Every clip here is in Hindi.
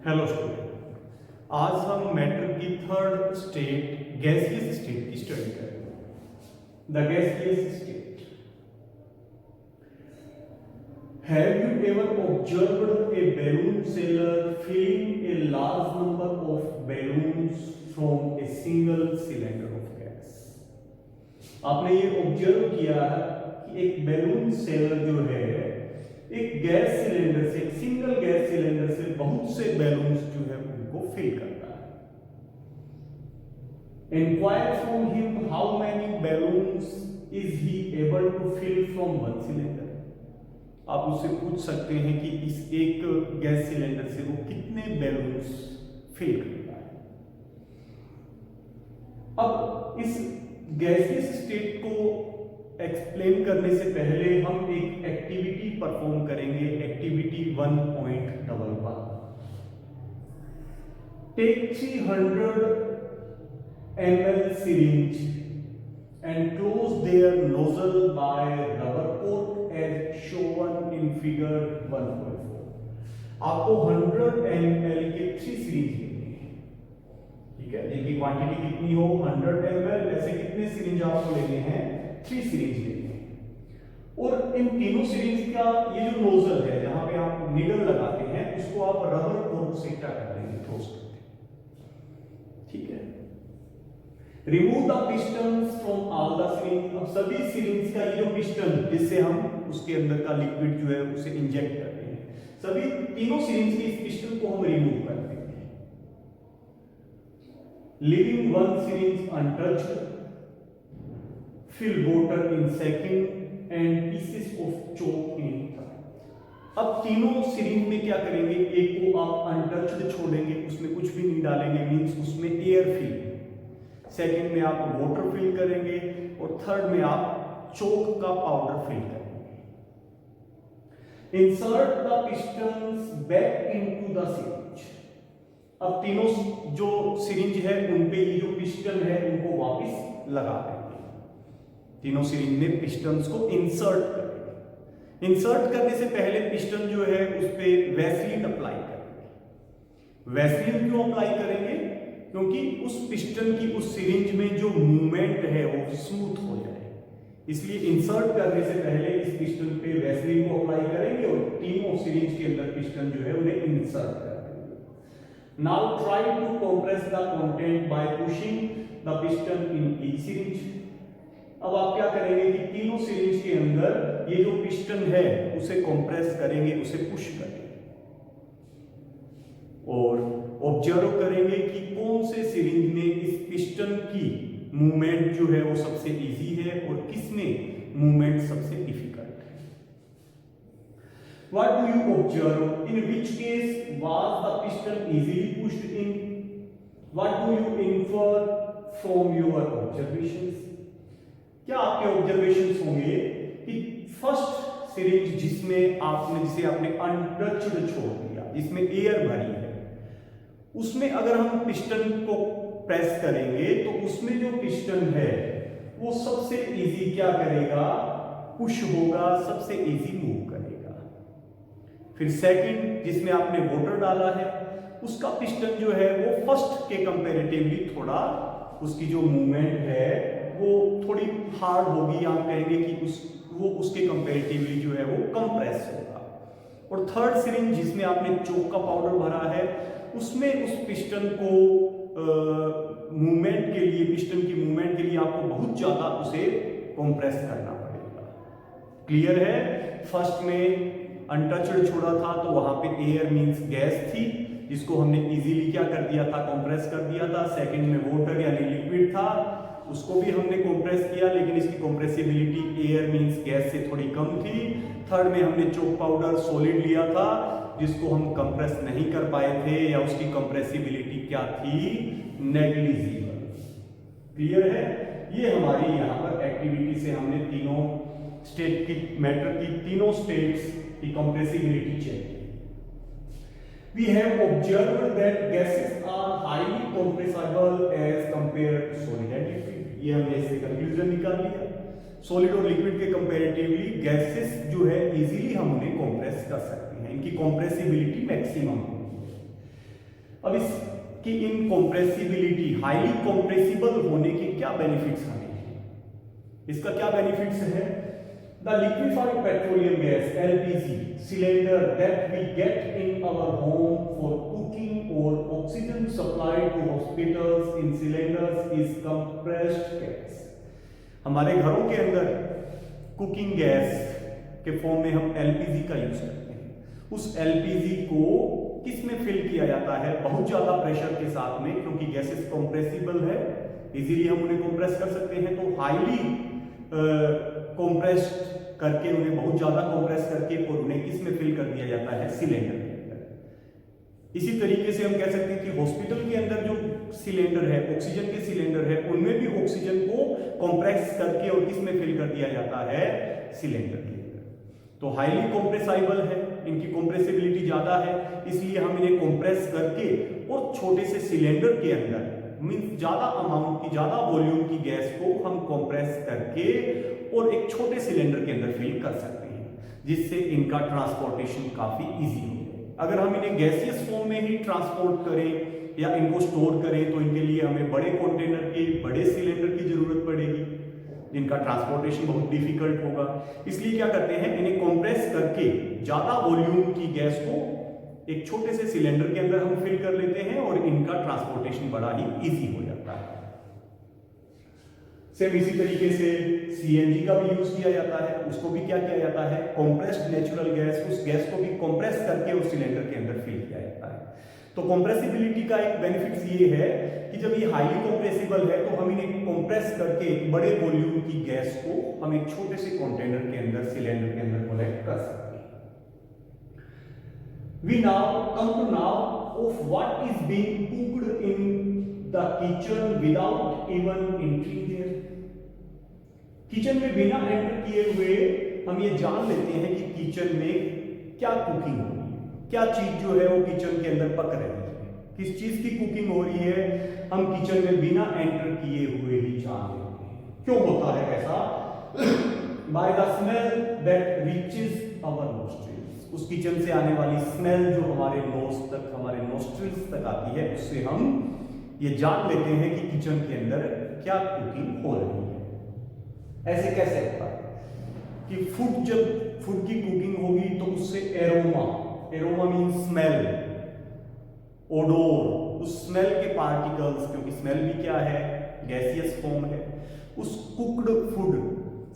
हेलो स्टूडेंट, आज हम मैटर की थर्ड स्टेट गैसियस स्टेट की स्टडी करेंगे। The gaseous state. Have you ever observed a balloon seller filling a large number of balloons from a single cylinder of gas? आपने ये ऑब्जर्व किया है कि एक बैलून सेलर जो है एक गैस सिलेंडर से, एक सिंगल गैस सिलेंडर से बहुत से बैलून्स जो है उनको फिल करता है। Enquire from him how many balloons is he able to fill from one cylinder. आप उससे पूछ सकते हैं कि इस एक गैस सिलेंडर से वो कितने बैलून्स फिल करता है। अब इस गैसियस स्टेट को एक्सप्लेन करने से पहले हम एक एक्टिविटी परफॉर्म करेंगे। Activity 1.11। Take 300 ml syringe and close their nozzle by rubber coat as shown in figure 1.4। आपको 100 ml के 3 सिरिंज लेने हैं, ठीक है। इनकी क्वांटिटी कितनी हो, 100 ml। ऐसे कितने सिरिंज आपको लेने हैं, 3 सिरिंज लेने हैं। और इन तीनों सिरिंज का ये जो नोजल है जहां पे आप नीडल लगाते हैं उसको आप रबर कोट से क्या कर देंगे, क्लोज कर देंगे, ठीक है। Remove the pistons from all the syringe. अब सभी सिरिंज का ये जो पिस्टन जिससे हम उसके अंदर का लिक्विड जो है उसे इंजेक्ट करते हैं, सभी तीनों सिरिंज के इस पिस्टन को हम रिमूव कर देंगे। Leaving one syringe untouched, fill water in second and pieces of chalk in third। अब तीनों सिरिंज में क्या करेंगे, एक को आप अनटच्ड छोड़ेंगे, उसमें कुछ भी नहीं डालेंगे, मींस उसमें एयर फिल। सेकंड में आप वाटर फिल करेंगे और थर्ड में आप चोक का पाउडर फिल करेंगे। Insert the pistons back into the syringe. अब तीनों जो सिरिंज है उन पे ये जो पिस्टन है उनको वापस लगा देंगे। तीनों सिरिंज में पिस्टन्स को इंसर्ट करेंगे। इंसर्ट करने से पहले पिस्टन जो है उस पे वैसलीन अप्लाई करेंगे। वैसलीन क्यों अप्लाई करेंगे, क्योंकि उस पिस्टन की उस सिरिंज में जो मूवमेंट है वो स्मूथ हो जाए, इसलिए इंसर्ट करने से पहले इस पिस्टन पे वैसलीन को अप्लाई करेंगे और तीनों सिरिंज के अंदर पिस्टन जो है उन्हें इंसर्ट करेंगे। Now try to compress the content by pushing the piston in each syringe. अब आप क्या करेंगे कि तीनों सिरिंज के अंदर ये जो पिस्टन है उसे कंप्रेस करेंगे, उसे पुश करेंगे और ऑब्जर्व करेंगे कि कौन से सिरिंज में इस पिस्टन की मूवमेंट जो है वो सबसे इजी है और किसमें मूवमेंट सबसे डिफिकल्ट है। What do you observe, in which case was the piston easily pushed in? What do you infer from your observations? क्या आपके ऑब्जर्वेशंस होंगे कि फर्स्ट सिरिंज जिसे आपने अनटच्ड छोड़ दिया, जिसमें एयर भरी है, उसमें अगर हम पिस्टन को प्रेस करेंगे तो उसमें जो पिस्टन है वो सबसे इजी क्या करेगा, पुश होगा, सबसे इजी मूव करेगा। फिर सेकंड जिसमें आपने वाटर डाला है उसका पिस्टन जो है वो फर्स्ट के कंपैरेटिवली थोड़ा उसकी जो मूवमेंट है वो थोड़ी हार्ड होगी, आप कहेंगे कि वो उसके कंपैरेटिवली जो है वो कंप्रेस होगा। और थर्ड सिरिंज जिसमें आपने चोक का पाउडर भरा है उसमें उस पिस्टन को मूवमेंट के लिए, पिस्टन की मूवमेंट के लिए आपको बहुत ज्यादा उसे कंप्रेस करना पड़ेगा। क्लियर है? फर्स्ट में अनटच्ड छोड़ा था तो वहां पे एयर मींस गैस थी जिसको हमने इजीली क्या कर दिया था, कंप्रेस कर दिया था। सेकंड में वाटर यानी लिक्विड था, उसको भी हमने कंप्रेस किया लेकिन इसकी कंप्रेसिबिलिटी एयर मींस गैस से थोड़ी कम थी। थर्ड में हमने चोक पाउडर सॉलिड लिया था जिसको हम कंप्रेस नहीं कर पाए थे या उसकी कंप्रेसिबिलिटी क्या थी, नेग्लिजिबल। क्लियर है? ये हमारी यहाँ पर एक्टिविटी से हमने तीनों स्टेट की, मैटर की तीनों स्टेट्स की कंप्रेसिबिलिटी चेक की। We have observed that gases are highly compressible as compared to solid and liquid। ये हमने इससे कंक्लूजन निकाल लिया, सॉलिड और लिक्विड के कंपैरेटिवली गैसेस जो है इजीली हम उन्हें कंप्रेस कर सकते हैं, इनकी कंप्रेसिबिलिटी मैक्सिमम होती है। अब इसकी इनकॉम्प्रेसिबिलिटी, हाईली कॉम्प्रेसिबल होने के क्या बेनिफिट्स हमें हैं? इसका क्या बेनिफिट्स है? The liquefied petroleum gas LPG cylinder that we get in our home for cooking और oxygen supplied to hospitals in cylinders is compressed gas. हमारे घरों के अंदर कुकिंग गैस के फॉर्म में हम एलपीजी का यूज करते हैं। उस एलपीजी को किस में फिल किया जाता है? बहुत ज्यादा प्रेशर के साथ में, क्योंकि गैसेस कंप्रेसिबल है, इजीली हम उन्हें कंप्रेस कर सकते हैं। तो हाईली कंप्रेस्ड करके, उन्हें बहुत ज्यादा कंप्रेस करके और उन्हें किस में फिल कर दिया जाता है? सिलेंडर के अंदर। इसी तरीके से हम कह सकते हैं कि हॉस्पिटल के अंदर जो सिलेंडर है, ऑक्सीजन के सिलेंडर है, उनमें भी ऑक्सीजन को कंप्रेस करके और किस में फिल कर दिया जाता है? सिलेंडर के अंदर। तो हाईली कंप्रेसाइबल है, इनकी कंप्रेसिबिलिटी ज्यादा है, इसलिए हम इन्हें कंप्रेस करके और छोटे से सिलेंडर के अंदर, मींस ज्यादा अमाउंट की, ज्यादा वॉल्यूम की गैस को हम कंप्रेस करके और एक छोटे सिलेंडर के अंदर फिल कर सकते हैं, जिससे इनका ट्रांसपोर्टेशन काफी इजी हो जाए। अगर हम इन्हें गैसियस फॉर्म में ही ट्रांसपोर्ट करें या इनको स्टोर करें तो इनके लिए हमें बड़े कंटेनर की, बड़े सिलेंडर की जरूरत पड़ेगी, जिनका ट्रांसपोर्टेशन बहुत डिफिकल्ट होगा। इसलिए क्या करते हैं, इन्हें कंप्रेस करके ज्यादा वॉल्यूम की गैस को एक छोटे से सिलेंडर के अंदर हम फिल कर लेते हैं और इनका ट्रांसपोर्टेशन बड़ा ही इजी हो जाता है। सेम इसी तरीके से सीएनजी का भी यूज किया जाता है। उसको भी क्या किया जाता है? कंप्रेस्ड नेचुरल गैस, उस गैस को भी कंप्रेस करके उस सिलेंडर के अंदर फिल किया जाता है। तो कंप्रेसिबिलिटी का एक बेनिफिट ये है कि जब ये हाईली कंप्रेसिबल है तो हम इन्हें कंप्रेस करके बड़े वॉल्यूम की गैस को हम एक छोटे से कंटेनर के अंदर, सिलेंडर के अंदर कलेक्ट कर सकते हैं। We now come to now of what is being cooked in the kitchen without even entering there. Kitchen में बिना एंटर किए हुए हम ये जान लेते हैं कि किचन में क्या कुकिंग हो रही है, क्या चीज जो है वो किचन के अंदर पक रही है, किस चीज की कुकिंग हो रही है, हम किचन में बिना एंटर किए हुए ही जान लेते हैं। क्यों होता है ऐसा? By the smell that reaches our nostrils, उस किचन से आने वाली स्मेल जो हमारे नोज तक, हमारे नोस्ट्रिल्स तक आती है, उससे हम ये जान लेते हैं कि किचन के अंदर क्या कुकिंग हो रही है। ऐसे कैसे होता है कि जब फूड की कुकिंग होगी तो उससे एरोमा मीन स्मेल, ओडोर, उस स्मेल के पार्टिकल्स, क्योंकि स्मेल भी क्या है? गैसियस फॉर्म है। उस कुक्ड फूड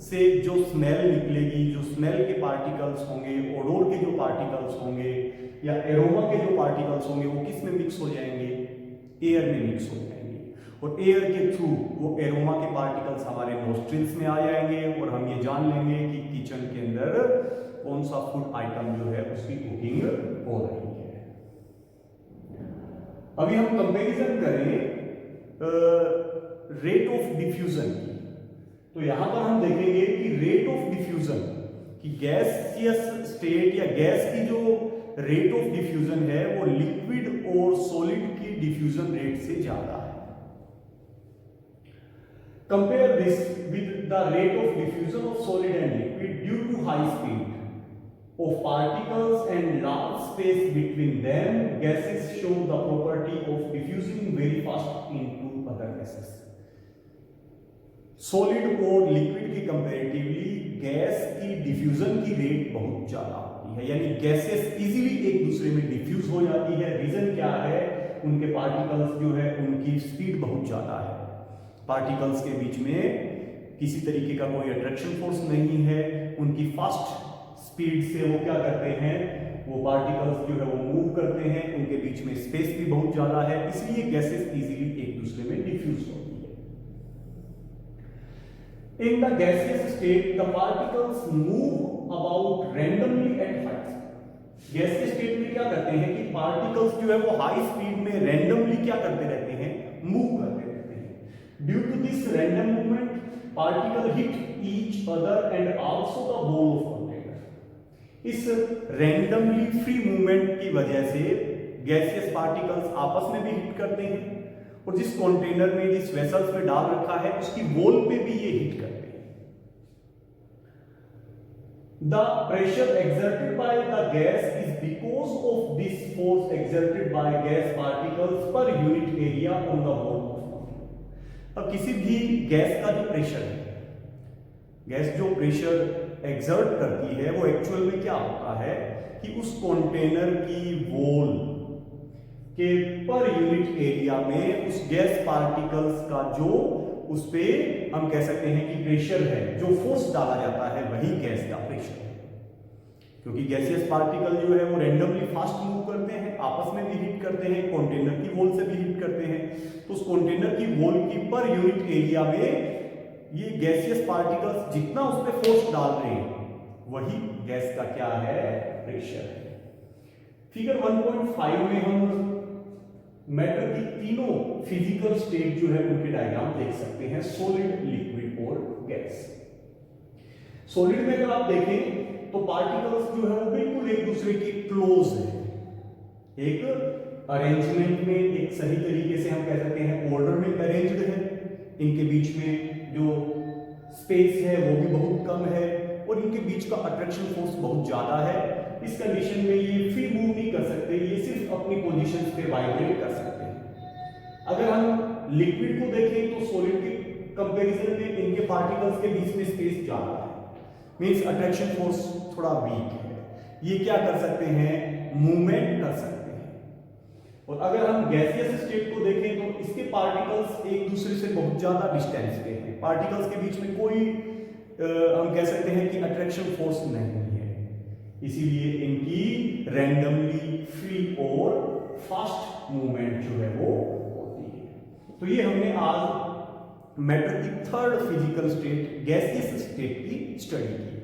से जो स्मेल निकलेगी, जो स्मेल के पार्टिकल्स होंगे, ओडोर के जो पार्टिकल्स होंगे या एरोमा के जो पार्टिकल्स होंगे, वो किस में मिक्स हो जाएंगे? एयर में मिक्स हो जाएंगे, और एयर के थ्रू वो एरोमा के पार्टिकल्स हमारे नोस्ट्रिल्स में आ जाएंगे और हम ये जान लेंगे कि किचन के अंदर कौन सा फूड आइटम जो है उसकी कुकिंग हो रही है। अभी हम कंपैरिजन करें रेट ऑफ डिफ्यूजन की, तो यहां पर हम देखेंगे कि रेट ऑफ डिफ्यूजन की गैसियस स्टेट या गैस की जो रेट ऑफ डिफ्यूजन है वो लिक्विड और सॉलिड की डिफ्यूजन रेट से ज्यादा है। Compare this with the rate of diffusion of solid and liquid due to high speed of particles and large space between them. Gases show the property of diffusing very fast into other gases. Solid और liquid की comparatively गैस की diffusion की रेट बहुत ज्यादा होती है, यानी गैसेस इजीली एक दूसरे में डिफ्यूज हो जाती है। रीजन क्या है? उनके पार्टिकल्स जो है उनकी स्पीड बहुत ज्यादा है, पार्टिकल्स के बीच में किसी तरीके का कोई अट्रैक्शन फोर्स नहीं है, उनकी फास्ट स्पीड से वो क्या करते हैं, वो पार्टिकल्स जो है वो मूव करते हैं, उनके बीच में स्पेस भी बहुत ज्यादा है, इसलिए गैसेस इजीली एक दूसरे में डिफ्यूज होती है। In the gaseous state the particles move about randomly at heights. Gaseous state में क्या करते हैं कि पार्टिकल्स जो है वो हाई स्पीड में रैंडमली क्या करते रहते हैं? मूव करते रहते हैं। Due to this random movement, particle hit each other and also the wall of container. इस randomly free movement की वजह से गैसियस पार्टिकल्स आपस में भी हिट करते हैं और जिस कंटेनर में, जिस वेसल्स में डाल रखा है उसकी वॉल पे भी ये हिट करते हैं। The pressure exerted by the gas is because of this force exerted by gas particles per unit area on the wall of the. अब किसी भी गैस का जो प्रेशर है, गैस जो प्रेशर एक्सर्ट करती है वो एक्चुअल में क्या होता है कि उस कंटेनर की वॉल के पर यूनिट एरिया में उस गैस पार्टिकल्स का जो उस पे हम कह सकते हैं कि प्रेशर है, जो फोर्स डाला जाता है वही गैस का प्रेशर है। क्योंकि गैसियस पार्टिकल जो है वो रैंडमली फास्ट मूव करते हैं, आपस में भी हीट करते हैं, कंटेनर की वॉल से भी हीट करते हैं, तो उस कंटेनर की वॉल की पर यूनिट एरिया में ये गैसियस पार्टिकल्स जितना उस पे फोर्स डाल रहे हैं वही गैस का क्या है, प्रेशर है। फिगर 1.5 में हम मैटर की तीनों फिजिकल स्टेट जो है उनके डायग्राम देख सकते हैं, सॉलिड, लिक्विड और गैस। सॉलिड में अगर आप देखें तो पार्टिकल्स जो है वो बिल्कुल एक दूसरे के क्लोज है, एक अरेंजमेंट में, एक सही तरीके से हम कह सकते हैं ऑर्डर में अरेंज्ड है, इनके बीच में जो स्पेस है वो भी बहुत कम है और इनके बीच का अट्रैक्शन फोर्स बहुत ज्यादा है। इस कंडीशन में ये फ्री मूव नहीं कर सकते, ये सिर्फ अपनी पोजीशन पे वाइब्रेट कर सकते हैं। अगर हम लिक्विड को देखें तो सॉलिड के कंपैरिजन में इनके पार्टिकल्स के बीच में स्पेस ज्यादा है, मींस अट्रैक्शन फोर्स थोड़ा वीक है, ये क्या कर सकते हैं, मूवमेंट कर सकते हैं। और अगर हम गैसियस स्टेट को देखें तो इसके पार्टिकल्स एक दूसरे से बहुत ज्यादा डिस्टेंस पे हैं, पार्टिकल्स के बीच में कोई हम कह सकते हैं कि अट्रैक्शन फोर्स नहीं है, इसीलिए इनकी रैंडमली फ्री और फास्ट मूवमेंट जो है वो होती है। तो ये हमने आज मैटर की third physical state, gaseous state की स्टडी की।